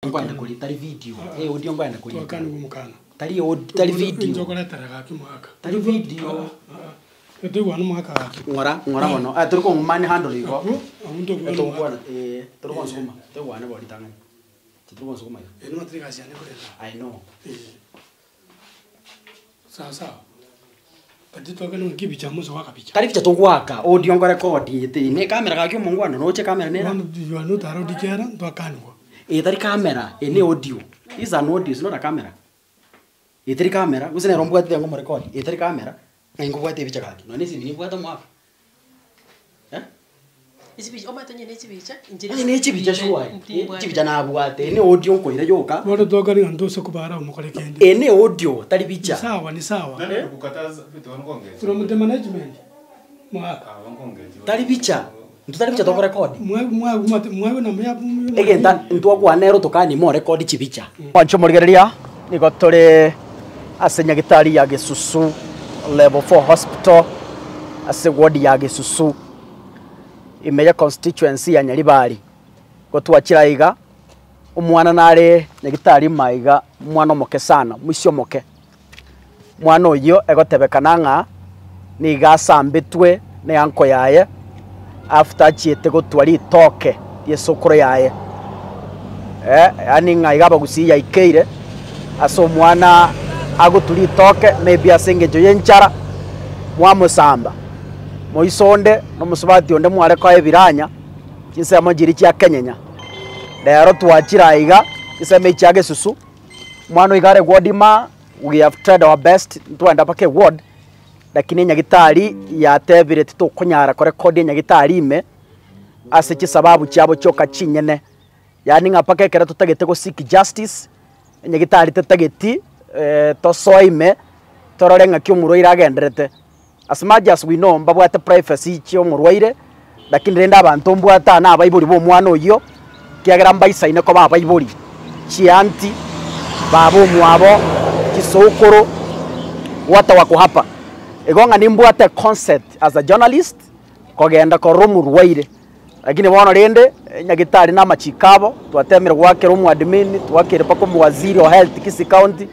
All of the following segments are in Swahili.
ngwenda kuri tari video audio ngwenda kuri twakani gumukana tari video njokora taraga kimwaka tari video ete gwana mwaka ngora bono turi ko mani handle iko amundo eto ngwana turi ko nsoma te gwana bodi tangani turi ko nsoma eno matrika siane kurela I know sasa pati twakani ngibicha muso wakabicha tari bicha tugwaka audio ngore record ite ne kamera ga kyo mungwana no che kamera nera no taro dikera twakani kwa tari kamera ne audio is an audio is not a camera tari kamera usine rombo ati ngo record tari kamera ngo bwate bicha kaki no nisi bini bwata mwafu isi bicha omatonye nisi bicha nisi bicha shuwa bicha na bwate ne audio ko ira yoka wado twakani ndose kubara umukore kende ne audio tari bicha ni sawa nani kukataza vitu wangonge from the management mwaka wangonge tari bicha ntutari bicha to record mwe na mya egenda ntwagwa nero tukani mo record chibicha wancho murigereria niko tore asenya gitari ya Gisusu level 4 hospital ase ward ya Gisusu imeya constituency ya Nyaribari ko twakiraiga umwana nare nyagitari maiga mwana moke sana mwisyo moke mwana uyo egotebekana nga ni gasambitwe ne anko yaye after chiete gotwari itoke yesokoro yaye ani nga igaba gusiya ikeire aso mwana aguturi itoke maybe asengejo yenchara mwa musamba moisonde no musubati onde mware kwa ebiranya kisema jiri kya kenyenya rero twakiraiga kisema icyage susu mwana igare godima we have tried our best twenda pake ward lakini nyagitari yatebire tukunyara kore kode nyagitari ime ase kisababu cyabo cyoka kinyene yani ngapake kera tutagete go seek justice nyagitari tetageti to soime tororenga kyo muroira agenderete as much as we know mbabwate privacy kyo murwaire lakini renda abantu mbwata na abayiburi bo mwana oyo kiagera mbaisa ine ko babayiburi chianti babo mwabo kisokoro wata wako hapa egonga nimbwate concept as a journalist kogenda ko rumurwaire lakini bono rende nyagitari na machikabo twatemere gwake rumu admin twakire pako mu waziri wa health Kisi county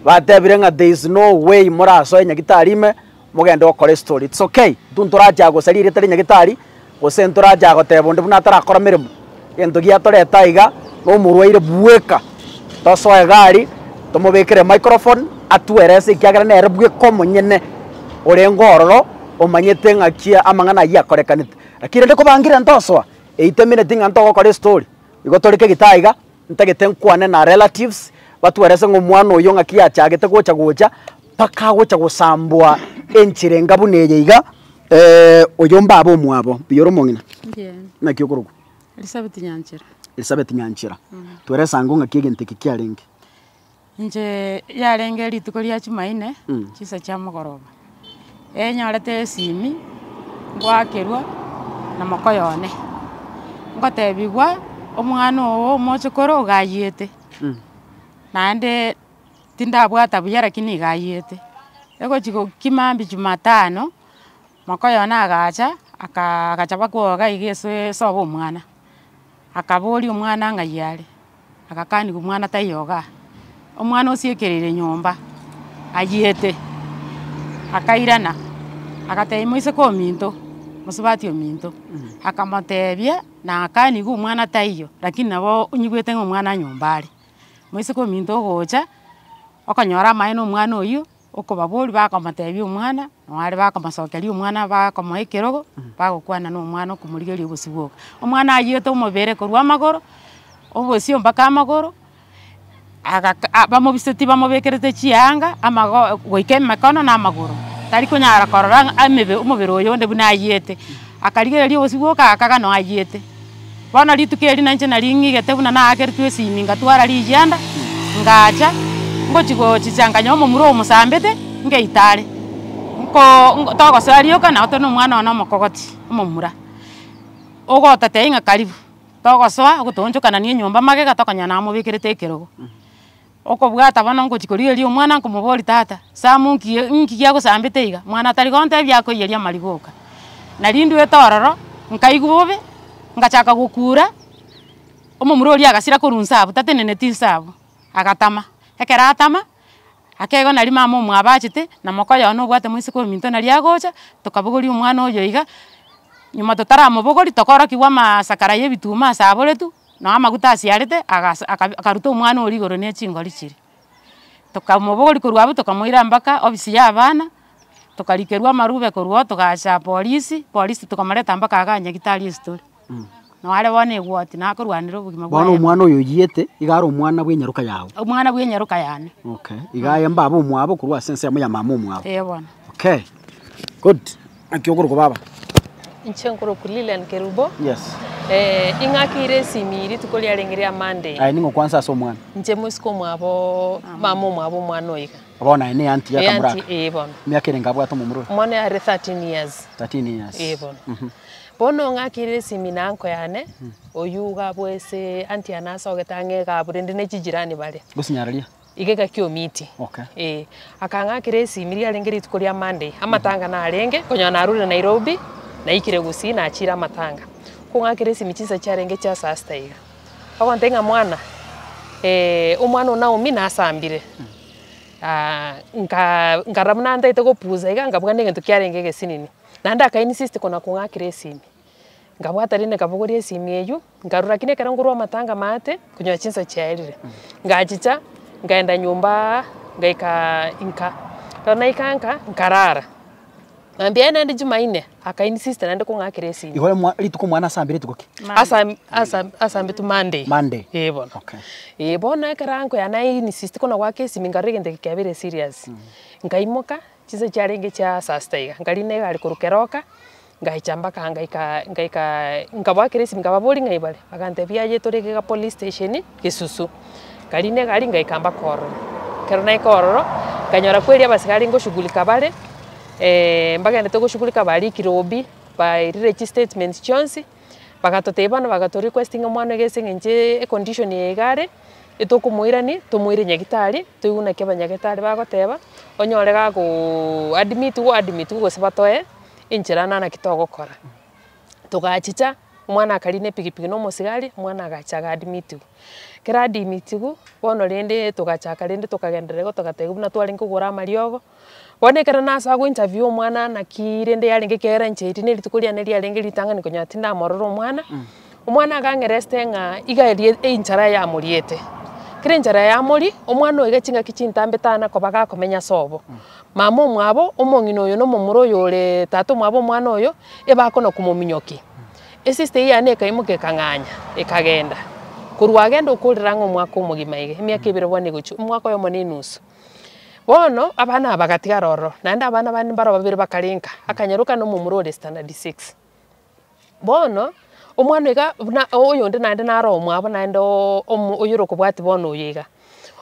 batebirenga there is no way muraso nyagitari me mugende okore story it's okay tunturaja go salire tari nyagitari go senturaja go tebonde buna tara akora mirimo ento gia tore taiga no murwaire buweka toso egari tomubekere microphone atwerese kiagera nere bwe komo nyene orengororo omanyete ngakia amangana yakorekanite lakini ndiko bangira ntoswa 8 minutes nganto gokore story igotorike gitaiga ntagete nkwane na relatives batwerese ngo mwana uyo ngakia cyagete gocha paka gocha gusambwa enchirenga buneyeiga uyo mbabo mwabo biyoro mongina na kyokurugo Elizabeth Nyanchira tweresa ngo ngakie genteke kyarenge nje yarenge rituko lya Jumaine kisa kya mugoroba enyorete simi ngwakerwa na makoyone ngotebigwa omwana owo mochokoro gayete nande tindabwata buyara kini gayete ego chiko kimambi Jumatano makoyone agacha akachaba kwoga igeso sobo omwana akabori omwana ngayale akakani kumwana tayoga omwana osiekerere nyomba ayete akairana akateimoise ko minto musubati ominto akamotebia na akani ku mwana taiyo lakini nabo unyigwete ngomwana nyombari moise ko minto gocha okonyora mai no mwana oyu okobabori bakamotebia omwana nwari bakamasokeri omwana bakamoekerogo bagokwana no mwana okumurigeria obosiboka omwana ayete omobere korwa amagoro obosio mpaka amagoro bamobiseti bamobekerete chianga amago goike makono na amagoro tari kunyara korora amebe umubiro oyo nde buna ayete akarigeria obosiboka akaga no ayete bona ritukeri nanje nari ngigete buna na akertwe siminga twara rijanda ngacha ngochigo chichanganya omumuro omusambete ngeitare nko togo sarioka na otono mwana ona mokogoti omumura ogota teinga karibu togo swa gutonjokana ni nyomba magega tokanya na mubikirete ekerogo okobwata bana ngochikorigeria omwana nkomobori tata samunki nkigia gusambete iga mwana tari gonte byako yeria marigoka narindu etororo nkaigubobe ngachaka gukura omomurori agasira korunsabu tatenene tinsabu agatama ekera atama akego nari mama omwabachete na mokoyo no bwate mwisi ko minto nari agocha tokabugori omwana oyo iga nyuma totaramobogori tokorokiwa masakara yebituma asaboretu na amaguta asiarete akaruta omwana ori igoro ne chingori chiri tokamobogori korwabo tokamoira mpaka obisi y'abana tokarikerwa marube korwa togacha polisi tokamareta mpaka aganya gitari story no wale bone gwati nakorwanira obugima bwa bono omwana oyo yete igaro omwana bw'enyaruka yawe omwana bw'enyaruka yane okay igaye mbabo omwabo kurwa sense ya mama omwabo bona okay good akiyogoro baba Nchenkoro Lilian Kerubo. Yes. Ingakire simiri tukolia rengeria Monday. Ai ningo kwanza so mwana. Nche musiko mwabo mama mwabo mwana oiga. Bona ine anti ya kamura. Anti bona. Miaka ngabwa to mumuru. Mwana are 13 years. 13 years. Bona. Bono ngakire simina anko yane oyuga bwese anti anasa ogetange gaburende ne chijirani bare. Gusinyaralia. Igeka kyo miti. Okay. Akangakire simiri arengeri tukolia Monday. Amatanga na arenge konya narure Nairobi. Na ikire gusi na achira matanga kungakire simichisa charenge cha sastaiga akontenga mwana umwana na umi na asambire ngaramuna ndaite gopuza iga ngabwane ngento kyarenge gesinini nanda ka insist kona kungakire simi ngabwata rine kabogorie simi eyu ngarura kine karangurwa matanga mate kunywa chinsa chairire ngachicha ngaenda nyumba ngaika inka kana ikanka nkarara Nambia nende Jumaine aka insist nende kungakire simi. Ihole lituko mwana sambire tukoki. Asambe tu Monday. Bona. Okay. Bona karanko yana insist kona wake simi ngarige ndeke kabire serious. Ngaimoka chize charenge cha sastaiga. Ngarine gali kurukeroka. Ngaichamba ngaika ngabakire simi ngababori ngaibale. Agante biaje toreke ga police station Kisusu. Ngarine gali ngaikamba kororo. Kerona ikororo kanyora kweli abasigari ngo shughulika bale. Mbaga ndetego shughulika bali Kirobi by register statement chonsi bagatoteba no bagato requesting omwana gesenge nje condition yegare etokumuirani tumuire nyagitari tuyuna keba nyagitari bagoteba onyore ga go admit go sebatoe inchirana na kitogo kora tugachicha omwana akarine pigipigi no musigari omwana agachaga admit kera admit bono rende tugachaka rende tukagenderego tugategubuna twari nkugura mariogo Wane kera nasa go interview omwana na kirende yarenge kera ncheti ne litukulia ne yarenge litanga ni konya tinda mororo omwana omwana agangereste nga igaerie inchara ya muriete kire inchara ya muri omwana oiga chinga kichintambe tana kobaga komenya sobo mama omwabo omongino oyo no momuro yore tato mwabo omwana oyo ebako no kumominyoki sister yane kaimuke kanganya ekagenda kurwagenda okuliranga omwaka omugimaige emyaka ebere bwane guchu omwaka oyo monenusu Bono abana bagatiga roro nanda abana bani baro babiri bakarinka akanyaruka no mumurore standard 6 Bono omwana ega oyo ndi nande naro omwabo nande oyuro kubwati bono yiga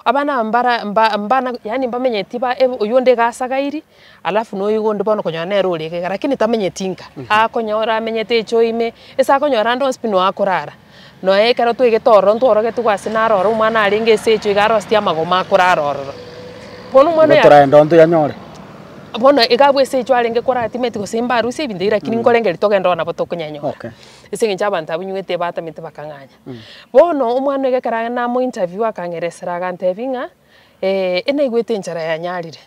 abana mbana yani mbamenye tiba oyo ndi gasagairi alafu no yigo ndi bono konyana erore lakini tamenye tinka akonyora amenyete choime esa konyora ndo spino akorara no ekero twigitoro ntoroge tugwasi naroro omwana aringe secho igaro stia magoma akoraroro Bono mwana ya turaenda onto yanyore. Bono igabwe se chwarenge kora atimeti gosimba rusi bindira kini ngorenge litogenda ona botokunyanyo. Okay. Ese nchaba ntabunywete bata mite bakanganya. Bono omwana egekara na mo interview akangeresera gantebinga ene igwete nchara ya nyarire.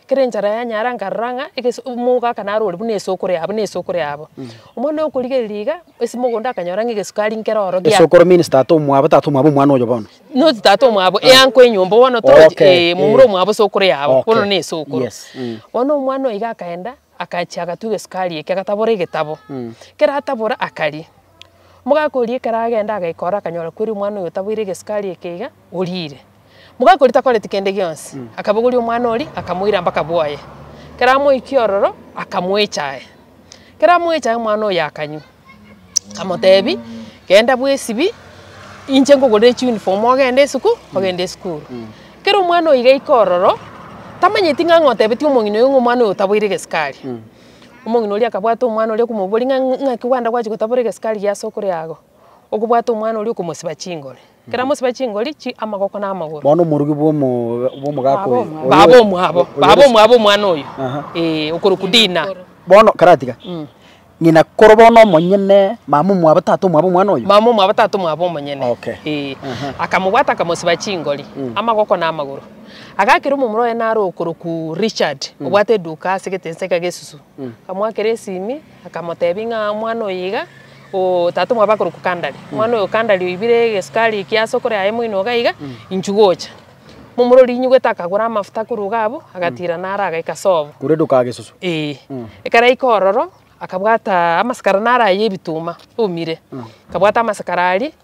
Kire nchara ya nyara ngaranga muga kanaro bune sokore abo. Omwana okurigeriga ese mugonda akanyora ngegesukari nkeroro gya. Sokoro minister to mwabo tatu mwabo mwana oyo bono. No tato mwabo yanko enyombo wono to mumuro mwabo sokore yabo wono ne sokoro wono mwana iga kaenda akachaga tuge skali eke akatabora igitabo kera atabora akari mugakori karagenda agaikora akanyora kuri mwana uyo tabwire geskali ekega urire mugakori takore tikende gyonse akabuguri umwana ori akamuira mpaka bwaye kera mo ikiororo akamwechae kera mwechae mwana uyo akanyu kamotebi kenda bwesibi inche ngogore uniform ogende school kero mwana oiga ikororo tamanyeti ngangote beti omongino yo mwana otabwire geskari omongino ri akabwata omwana ori kumubori ngakiwanda kwachi gotabwire geskari ya sokore yago okubwata omwana ori okumusiba chingore kera musiba chingore chi amagoko na amagoro bono murugi bwo mugako babo mwabo mwana oyo okorukudina bono karatiga ngina korobono monyene mamu mwa batatu mwabo mwana uyu mamu mwa batatu mwabo monyene okay akamubwata akamusiba chingoli amagoko na amaguru agakira umumuro ye naro okuruku Richard obwate duka segetenseka gesusu kamwakere simi akamotebinga mwana oyiga o tatu mwa bakuru kukandali mwana oyo kandali ibire gesukari kiasokore aye mwino gaiga inchugocha mumuro rinyugweta akagura amafuta kurugabo agatira nara agaikasobo kure duka gesusu ekara ikororo akabwata amaskara nara yebituma umire akabwata amasakarari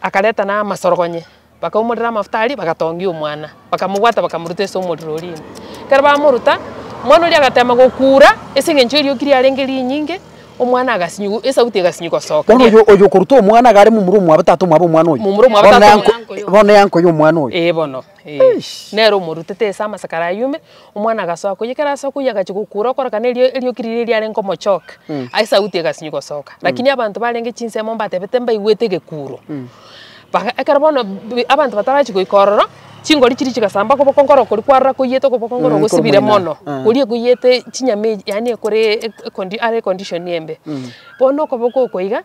akaleta na masorogonye bakamurira amafuta bagatongia umwana bakamugwata bakamurute so muriro rini karaba muruta mwana uri agatema gukura esengencho iri okiri arengeri nyinge umwana agasinyu esauti agasinyu soka oyo kuruto umwana gari mumuru mwa batatu mwabo mwana uyu mumuru mwa batatu bone yanko yo mwana uyu bono nero murutete sama sakara yume umwana agasoka kuyikara so kuyagachikukura kora kanelio eliokiriri ari nko mochoka esauti agasinyu soka lakini abantu barenge chinsemo mbatebete mbaigwete gekuro akarabona abantu batarachi kuikorora chingori chiri chigasamba ko bokongoro kuri kwarra kuyete ko bokongoro gusibire mono kuri kuyete chinyame yani kore condition yembe bono ko boko koiga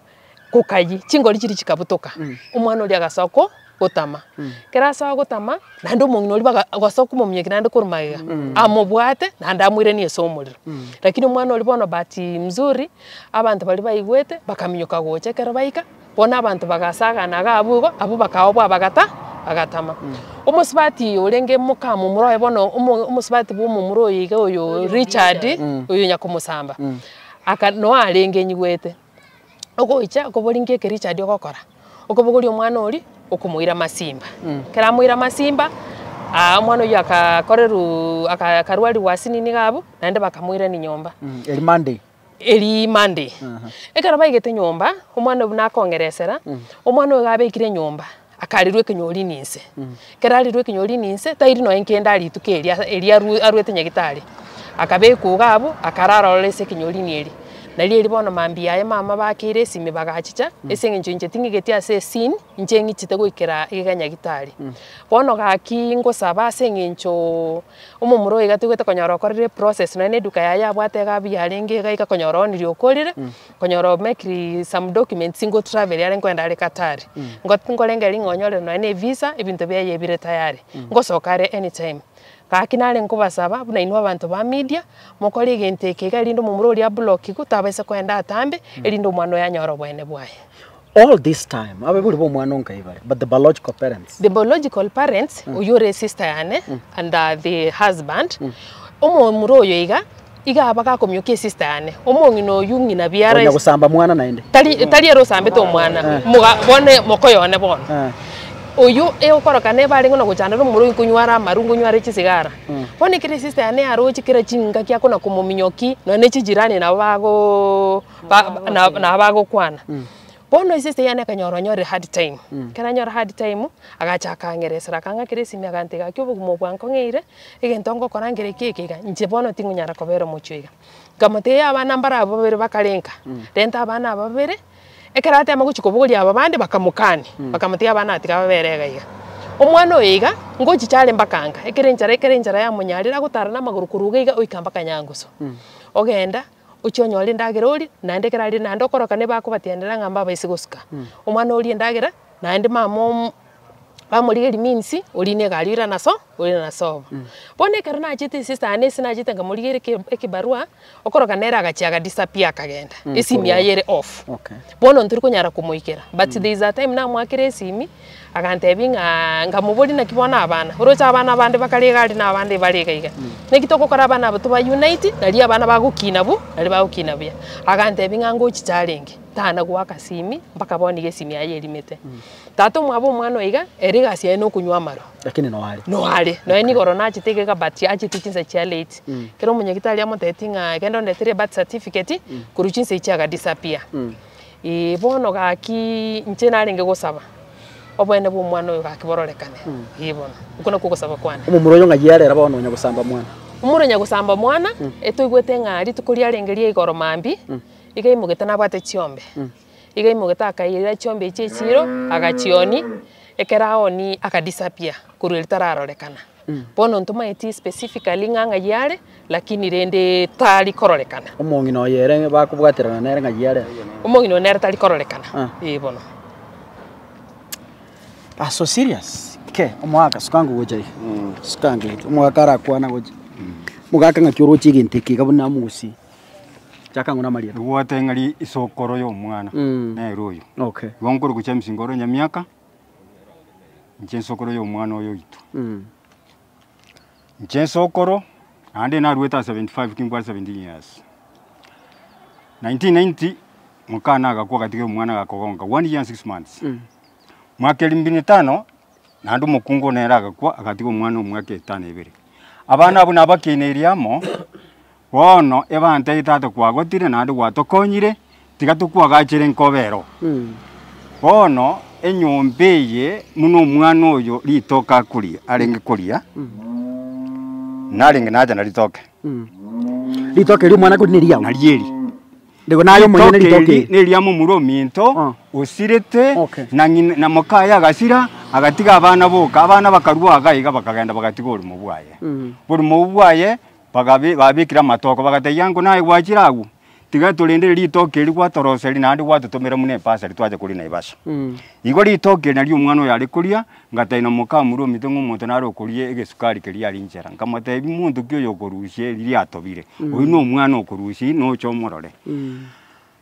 kukayi chingori chiri chikabutoka umwana uri agasako gotama kerasa gotama nando mungino uri bagasoko mumye kinande kurumaiga amobwate nanda amwire ni esomuriro lakini umwana uri bono bati mzuri abantu bali baigwete bakaminyuka goche kera baika bona abantu bagasagana gabugo abo bakawobwa bagatama umusibati urenge mukamu muroye bono umusibati bumumuro yiga oyo Richard oyo nyakumusamba no arenge nyigwete ogoicha koboringe ke Richard okokora okobogori omwana ori okumuira masimba kera muira masimba mwana oyo akakarwari wasini ni gabo nande bakamuira ni nyomba eri Monday ekara baigete nyomba omwana bunakongeresera omwana oyo gabekire nyomba akarirwe kinyori ninse kerarirwe kinyori ninse tairi no enkenda alituke eria arwete nyagitari akabeku gabo akarara olese kinyori nieri nali eri bono mambi aye mama bakire sime bagachicha esengenje nje tingigeti ase sin nje ngichite goikera iganya gitari bono gaki ngosaba asengencho umumuro igatugete konyora korire process no ene duka yaya bwate gabi yarenge gaika konyora oniri okorire konyora make some documents singo travel yare nkwenda ari Katari ngotingolenga ringonyore no ene visa ebintu byaye bire tayari ngosokare anytime kakinare nkubasaba buna inwa abantu ba media mukore genteke garindo mumuro ria block kutabese kwenda atambe erindo mwano yanyoro bwene bwaye all this time abe buri bo mwana onkaibare but the biological parents uyore sister yane and the husband mumuro yoiga iga abaka komyoke sister yane omongino yungi na biara onya gusamba mwana naende tali ero sambe to mwana muga bone mokoyo ne bone oyo ekoroka ne bari ngono guchandira mumuro kunywara marungu nyware chisigara bone kire sister yane arochi kire chinga kyako na kumuminyoki no ne chijirani na bago na bago kwana bono sister yane kanyoronyore hard time kananyora hard time agacha kangeresera kanga kire simya gantega kyo bugumo bwanko ngeire igentongo korangere kekega nje bono tingunyara kobero muchwiga gamote abana mbara babere bakalenka denta abana babere ekerate amaguchiko buguli ababande bakamukani bakamutia abana atika baberega iga omwana oyiga ngochi chale mbakanga ekerenjara ya munyarira gutara na maguru kuruga iga oikamba kanyanguso ogenda uchonyole ndagera ori nandekera ari nandokoroka ne bakubatiendera ngamba baisigusuka omwana ori ndagera nandi mamo bamurigeri minsi ori ne galira naso ori naso bone karna achite sister anesi na achite ngamurigeri ekibarua okoroka nera agachiaga disappear kagenda esimi ayere off bono nturi kunyara kumuikera but there is a time na mwakire esimi agantebinga ngamubori na kibona abana urocha abana bande bakariga ari na abande bariga iga nekitoko kora abana batu ba unite nali abana bagukina bu nali bagukina bya agantebinga ngochi challenge tana gwaka simi mpaka boni gesimi ayeri mete tato mwabo mwana iga eriga sia no kunywa maro lakini no hali no eni corona achitegeka but achitichinsa cha late kero munyagitali amotetinga kendo ndetere birth certificate kuruchinsa ichaga disappear bono gaki nchena renge gosaba obwene bu mwana uyo gakibororekane ibono ukona kugosaba kwana umumuro ngajiyarera bono nyagusamba mwana umuro nyagusamba mwana etuigwete ngari tukuri arengerie igoro mambi iga imugeta nabwate chiombe iga imugeta akaira chiombe ichechiro agachioni ekera oni akadisappear kurulitararorekana bono ntuma eti specifically nganga yale lakini rende tali kororekana omongino yere bakubwaterana nere ngayare omongino nere tali kororekana bono so serious ke omwaka sukangu goje sukangu omwaka rakwana goje mugaka ngakyoro chigintiki kabuna musi chakanguna maria wote ngari isokoro yo mwana na eroyo okay wonkuru kucha msingoro nya miaka nsokoro yo mwana oyo itu nsokoro ande na rueta 75 kingwa 17 years 1990 mukana agakwa katika mwana gakogonga 1 year 6 months mwaka 2005 nandu mukungu nera agakwa akatika mwana omwaka 5 ebere abana abo nabakineriamo wono ebante itata kwagotire nandi gwatokonyire tigatukwaga nkobero wono enyombeye muno mwana oyo litoka kulia arenge kulia naringe naja naritoke litoke ri mwana kuniria narieri ndego nayo mwenye litoke neriamo muro minto usirete na mokaya gasira agatiga abana boka abana bakarwa agayiga bakagenda bagatiga uri mu bwaye babikira matoko bagate yangu naye gwachiragu tiga tulinde litoke ri toroseri nandi gwatutumira mune pasa twaje kuri naibasha igo litoke nari umwana yari kuria ngataina mukamuro mitongo muntu naro kurie egesukari keri ari njera nkamate muntu kyo yokorushye riri atobire uyu no umwana okurushi no chomorore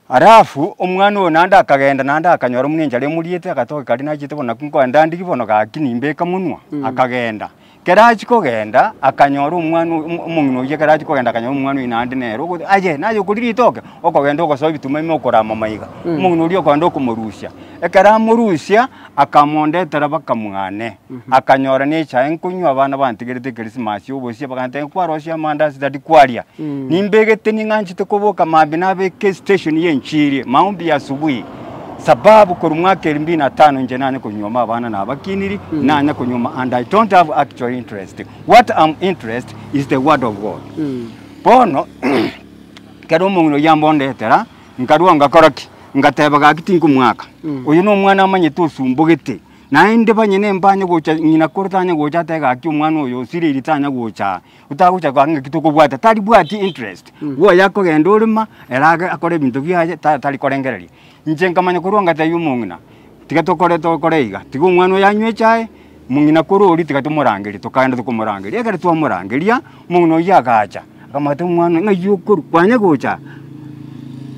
arafu umwana wo nanda akagenda nanda akanyora munenja le muriete akatoke kari najite bona kunko ndandi kibono gakinimbe kamunwa akagenda kerachi kogenda akanyora umwana umungino ye kerachi kogenda akanyora umwana inandi nero aje nayo kuriri toke okogenda okoso bituma imokora mamayiga umungino uri okwanda okumurusha ekara murusha akamonde tarabaka mwane akanyora necha enkunywa abana bantigerete Christmas yoboshye bagante kwarosha mandazi dadi kwaria nimbegete ninganchite koboka mabi nabeke station yenchiri maombi asubuhi sababu kwa mwaka 2005 nje nanye kunyoma abana na abakiniri nanye kunyoma and I don't have actual interest. What I'm interested is the word of God. Pono kero mungu yambonde tera nkarwa ngakoroki ngatebaga kitingu mwaka uyu no mwana amanye tusumbugete naende banyene mbanye gocha nyina kortanya gocha tega ki umwana uyo siri litanya gocha utagucha kwanga kitoko bwata tali bwati interest wo yako genda urima eraga akore bintu byaje tali korengereri nje nkamanya kurwanga tayu mungina tigatokore iga tigu umwana yanywe chae mungina kururi tigatumurangeri tukaenda tukumurangeri egere twamurangeria mungino yagacha akamata umwana ngayukuru kwanya gocha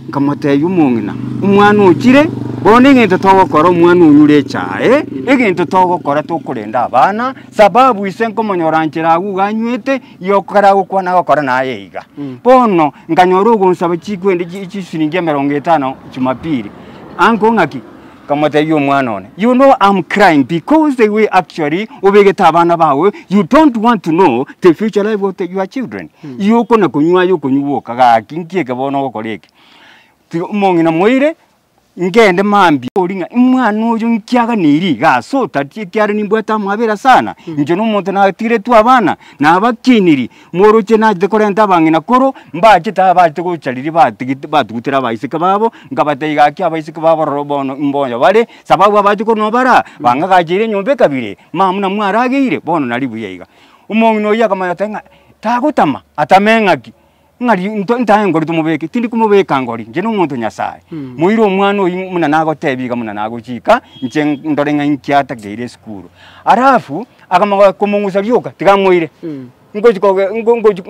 nkamata yu mungina umwana ukire bone ngento togokora umwana unyure chae egento togokora tukurenda abana sababu isenko monyoranchira guganywete yokara gukwana gokora naye iga bono nganyora ugunsaba chikwende chisiringe 50 Jumapili anko ngaki kamata yu mwana one you know I'm crying because the way actually ubegeta abana bawe you don't want to know the future life of your children yuko na kunywa yuko nyuboka gakinkie kabono gokoreke mongina moire ngende mambi olinga umwana uyu nkiaga niri gaso tati kyari nimbwata mwabera sana nje no muntu na tire tu abana na abakiniri moroche na dekorenta bangina koro mbaje tabaje guchariri batugutira bayisika babo ngabateiga ki abayisika babo robono mbonyo bale sababu abaje ko nobara banga gajire nyombe kabire mamuna mwaragire bono nari buyeiga umongino yakamanya tenga tagutama atamengaki ngari ntaye ngori tumubeke tindi kumubeka ngori nje no muntu nyasaye muiro umwana uyu muna nago tebiga muna nago chika nje ndorenga inkyata geire skuru arafu akamaga kumungusa lyoka tigamwire ngoji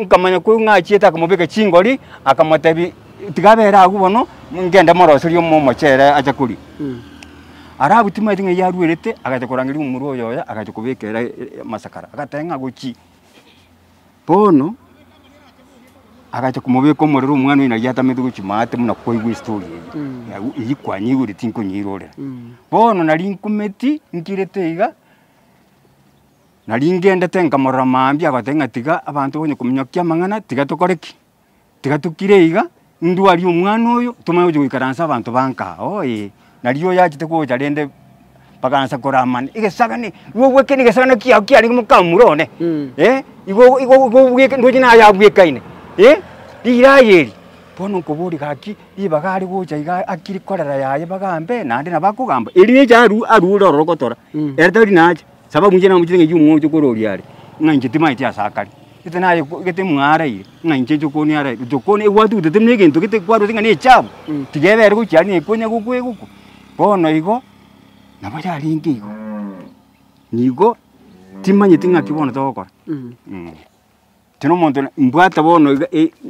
nkamanya ko ngachieta akamubeka chingori akamatebi tigabera agubono ngenda moroso lyo momo chere acha kuri arabu timatinga yarwerete agacha kurangiri umuro yoya agacha kubekera masakara agatenga guchi bono agacha kumubeka umuriro umwana wina yatameze guchimate muna koigwe story yikwanyi uri tinko nyirore bono nari nkumeti nkirete nari ngenda tenga moramambi agatenga tiga abantu bonye kuminyokia mangana tiga tokoreki tiga tukire ndu ari umwana oyo tumaye gwikaransa abantu banka nariyo yachite ko jarende bagansa koramani igesagane wowe kene gesagane kiya ari mukamurone igo bweke ndojina yabwekaine dirayeri bono kobori gaki ibagari gocha iga akiri korera yaye bagambe nande nabakugamba eri ne jaru aruro rokotora ertari naje sababu nje na mujinge yumu cyo korori yare nganje timai tia sakari ite naye gete mware nganje cyo koni yare cyo koni watu tetemne gento gete kwaro tinga ne chabu tigebe ru cyari ne konya gukwe guko bono igo nabajari ngigo nigo timanye tinga kibona tokora tino muntu mbwata bono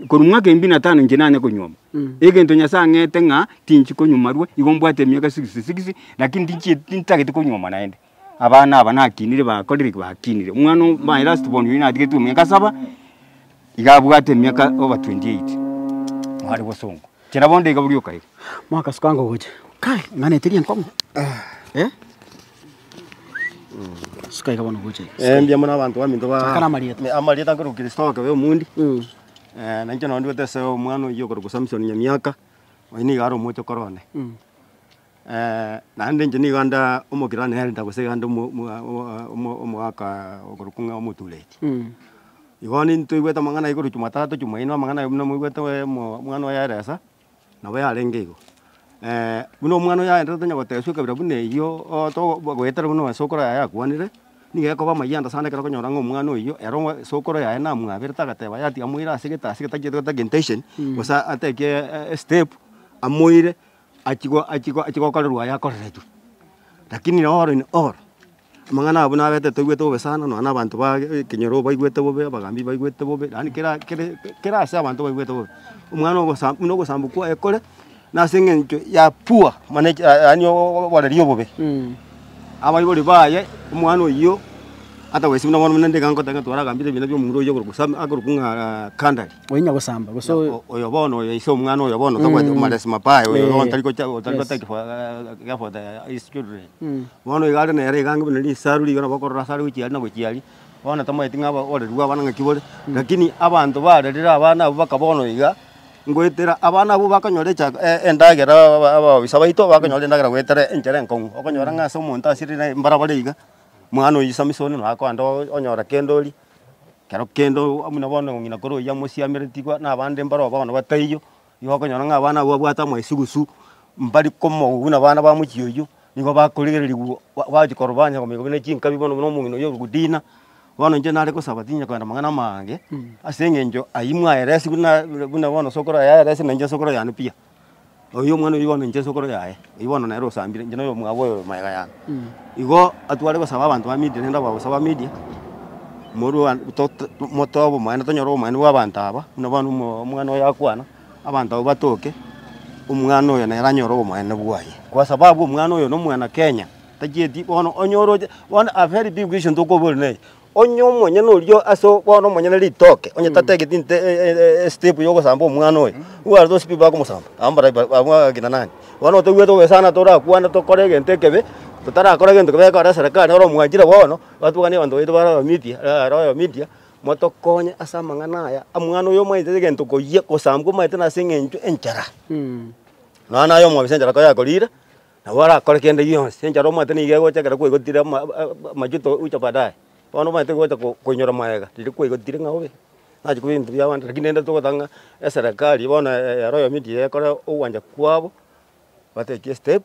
korumwa ke 25 nginane kunyoma egento nyasangete nga tinchi kunyuma rwe igo mbwate miaka 66 lakini tinchi tintagete kunyoma naende abana nakinire bakorire bakinire umwana my last born yina atigetu miaka 7 igabwate miaka over 28 mwari bosongo kina bonde igaburiyo kai mwaka sukango goje kai ngane tiri nkongo Sukai kabona goje mbia mona abantu baminto ba kana marieta amarieta ngoro kristoka we mundi na nje no ndwete se umwana iyo goro Samson nyamiaka waini garo mocho korone na nje ni ganda umukirane hali ndagose ganda umwaka goro kunga umutuleti igoni ntweta mangana igoro Jumatatu Jumaino mangana mna mwete we mwana wa yaresa na we arengego buno mwana ya ndo tanya gotesu kabira bune iyo to gwetera buno sokora ya kwanire nige ko bamayanda sana kero konyora ngo mwana iyo ero sokora ya na mwabere tagateba yati amwira asigeta gito tagentation osa ateke step amwire achiko kalurwa ya koretu lakini no or mangana abuna abete tugwete bobe sana no ana abantu ba kinyoro baigwete bobe bagambi baigwete bobe ani kera asa abantu baigwete bobe umwana no gosambu kwa ekole na singenjo ya pua manage anyo walerio bobe abayiboli baye umwana oyo ata wesi muna mwana ndega ngota twara gambire bina byo muro yo gusamba aguru kunga kandali oyinya gusamba guso oyo bono oyo iso umwana oyo bono to kwete umalesi mapaye oyo ontaliko take for the children bono igale na yare gangu bina saruli gona bakora saruli kiali na kiali bona tamo itinga ba ore ruwa bana ngakibole lakini abantu barerera abana bakabono iga ngwetera abana abo bakanyorecha endagera ababisabaito bakanyore endagera gwetera enjere nkongu okonyora ngasa umuntu asirina mbarabare iga mwana oyi Samson no akwando onyora kendoli kero amuna bono ngina koro ya musiameretikwa na abande mbaro bana batayiyo yokonyora ngabana abo bwata mwaisugusu mbari komo una bana ba mukiyoyo nigo bakorigererigwo bajikorobanya komigobine chinka bibono no mungino yo gudina bono nje nare ko sabatinya kwenda mangana mange asengenjo ayimwa eresi buna bono sokora ya eresi nje sokora yani pia oyo mwana oyo nje sokora yae ibono na ero sambire nje no mwabo mayaga yana igo atware basaba abantu ba media nenda basaba media moru moto abo mwana tonyoro mwana w'abantu aba no banu umwana yakwana abantu abo batoke umwana oyo neranyoro mwana bwaye kwa sababu umwana oyo no mwana Kenya tagiye bono onyoro bono a very big vision to go borne onyo mwenye no lyo aso bono mwenye nali toke onye tatege tinte step yo gusamba umwana oyo uwa do speed ba kumusamba ambara ba gina nani bono to gweto sana tora kuana to korege ntekebe tutara korege ntekebe ka serikali ro mwajira bono watu gani bantu wetu bara media moto konye asa mangana ya amwana oyo mwaite gento ko ye kusamba maite na singenju enchara nana yo mwabisenjara ko yakorira na wara korekende yonse enchara mwaite ni gego chakara ko igotira majuto ucha badai bono maite ko kunyora maega tiri ko igotira ngawe naji ko bintu byabandi lakini enda to tanga serikali bono royo media yakora uwanja kwabo bateke step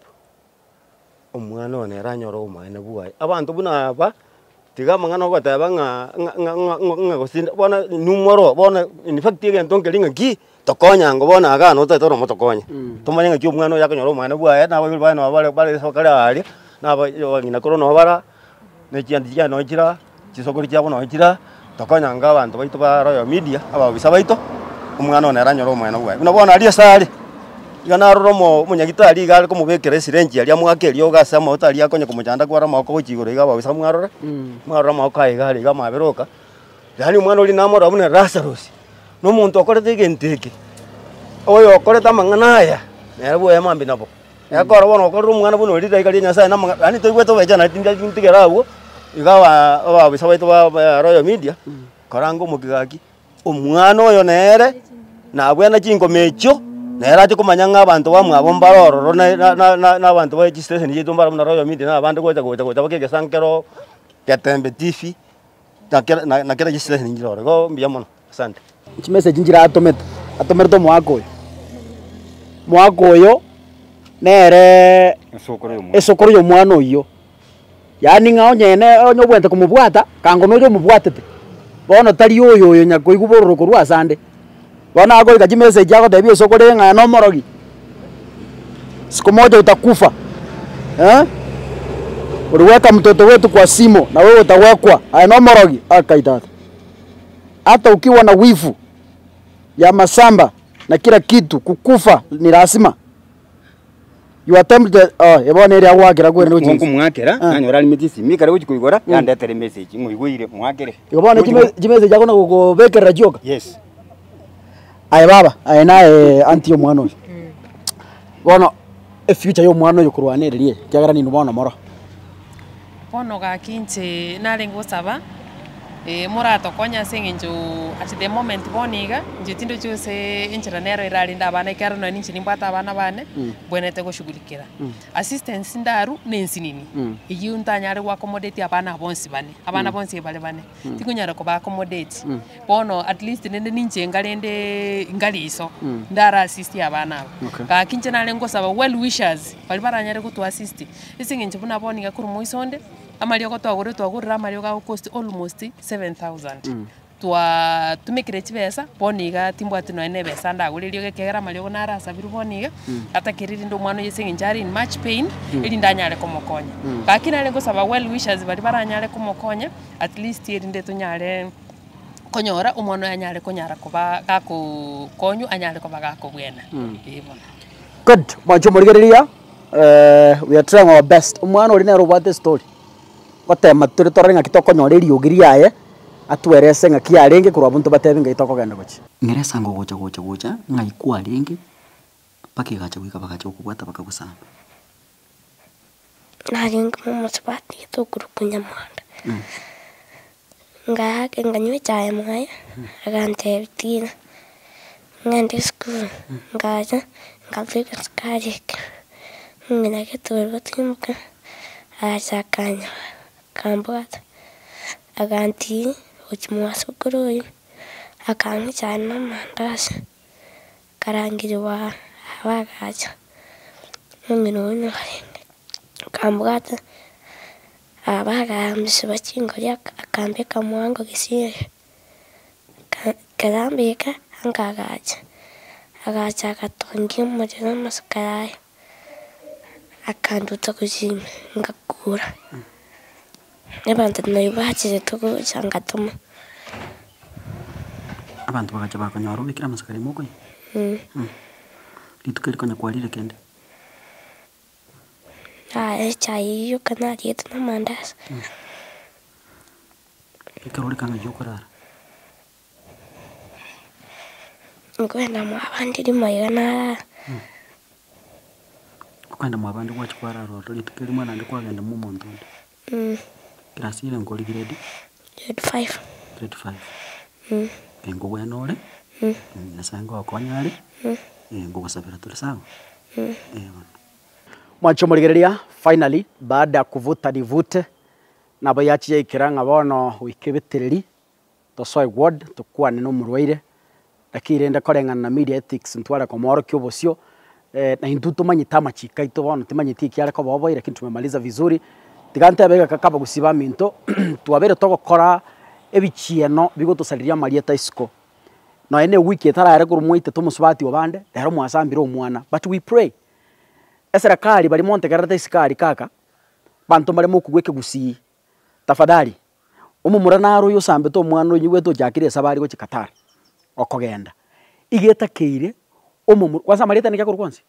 omwana one ranyoro umane buwaye abantu buna aba tiga mangana ko tabanga nga gosinda bona numero bona in fact igen tonkelinga ki tokonya ngo bona aga no toro motokonya tomanya ngo umwana yakanyoro umane buwaye na bali bana bali sokara ali na ba ngina koro no bara ne chiandi ya no chira chisokori chabo no chira tokonya nga abantu baito ba royo media aba bisabaito umwana one ranyoro umane buwaye unabona ali sali igana romo munyagitari gari ko mubekere sirenji ali amwakeri yo gasa motari yakonye kumujanda kwara mako chigoro igaba bisa mwarora mwarora mako igari gama beroka yani umwana uri namora abune Lazarus no muntu okorete genteke oyo okoreta mangana aya nerabo yamambi nabo yakora bono okorra umwana buno uri igari nyasa na yani toigweto bejana tindigerawo igaba aba bisa baito ba royo media korango mukigaki umwana oyo nere nabwena chingo mecho neraje kumanya abantu bamwe abombaroro na abantu ba station yetu mbara muna royo media na abantu goja bakege sankero ketembe TV na kera station njiro go mbiamono asante message njira atomerto mwako mwaka uyu nere esokoro yo mwana uyu yani ngao nyene onyo bwente kumubwata kango no yo mubwatete bono tari uyu nyako iguboro kurwa sande bona ago ikaji message yako debi esokoro nga no morogi siku moja utakufa uliweka mtoto wetu kwa simo na wewe utawekwa no morogi akaitata hata ukiwa na wivu ya masamba na kila kitu kukufa ni lazima. You attempt ebone ria gwakira kwere no chingu mwakira anyora limitisi mikare uchikuigora yandetere message nguiguire mwakire ebone jimeze jako na gukubekera joka. Yes. Aye baba aye nae anti yo mwana uyu bono future yo mwana uyu kurwaniririe kiagara ni bona moro bono gakinche narengo saba murato konya sengenjo at the moment boniga njitindo cyose inchira nero irarinda abana ikaro no ninchi nimbata abana bane bwenete gushugulikira assistance ndaru nensinini iyi untanyare wa accommodate abana bonsi bane abana bonsi bane tikunyara ko ba accommodate bono at least nende ninche ngalende ngaliso ndara assist abana ka kinche narengo saba well wishers bali baranyare kutu assist isingenje buna boniga kuru moisonde amalio ko twagurira amalio ga cost almost 7,000 tumikire chibesa boniga timbwati no ene besa ndaguririo gekegera amalio nara sabiru boniga atakiriri ndo mwana yese nginjari in much pain ili ndanyare komokonya kakina lengo saba well wishers bari baranyare komokonya at least iri nde tunyare konyora umwana yanyare konyara kuba gako konyu anyare kuba gako bwena ibona good mwanjo murigereria we are trying our best umwana uri nero what the story gotema turi torenga kitoko nyoreri ogiri aye atwerese nga kiarenge kurwa buntu batebinga itoko genda gochi ngeresa ngo gocha ngai kwarenge paki gacha wika bagacha kubwata bakagusamba naringa mu spati to kurukunya mwanda ngake nganywe chaye mwaya agante tina ngande school ngaja ngafika skajik ngina ketoro timuka achakanya kambwata aganti uchimwaso kuroyi akangi cyane mandasi karangirwa abagacha n'umino kambwata abagamse bakingorya akambe kamwango gisiye karambika angagacha agacha gatongi umuriro masakaraye akanduta kuzima ngakura abantu nayibakize tugo changatuma abantu bagacha bakanyaro bikira masakari moko litukeri konya kwalire kende chai yo kana yetu na mandas ikarori kanga yokora ngwenda mu abandi rimayana kwenda mu abandi wachikwara ro litukeri mwana ndi kwagenda mu muntu Grasi ile ngoli grade 5 grade 5 ngo wenore nasango akonyari ngo gusabira tuli sawa mwacho murigereria finally baada ya kuvuta nivute nabo yachiye ikiranga bono wikebetereri tosoi ward tukwane no murwaire lakini enda korengana na media ethics ntwara komoro kyobosio na hinduto manyita machika ito bono timanyiti kiara ko boboire kintu tumemaliza vizuri tigante abega kakaba gusiba minto tuabere togokora ebichieno bigotosaliria marieta isiko no ene wiki etarare kurumwite tumusubati obande rero mwasambira omwana but we pray eserakali bali montegerata isikari kaka bantu bali mukugweke gusi tafadhali umumura naro yo sambe to omwana onyiwe to jakire sabari go chikatara okogenda igeta keire umumura kwasa marieta nikakuru kwansi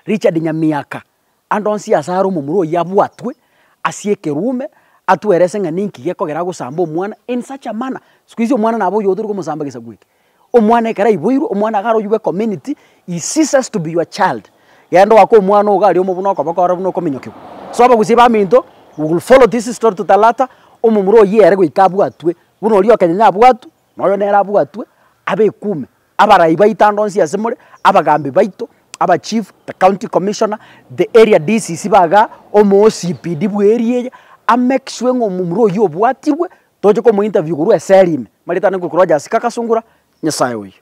Richard Nyamiaka andonsi asaro mumuro yabwatwe asieke rume atwerese nga ninki gekogera gusamba omwana in such a manner squeeze omwana nabo yoduru ko musamba gisagwike omwana ekara iboiru omwana garo yube community he ceases to be your child yendo wako omwana ogari omubuno ko bakora buno kominyokiko so abagusiba minto we will follow this story to talata omumuro yere go ikabwatwe buno rio kenya abwatu noyo nera abwatwe abekume abarayi baitandonsi asemore abagambe baito aba chief, the county commissioner, the area DCC baga omo CPD bweriye a make sure ngo mumuro yo bwatibwe toje ko mu interview kuru eserime marita ngo kuroja sikakasungura nyasaye we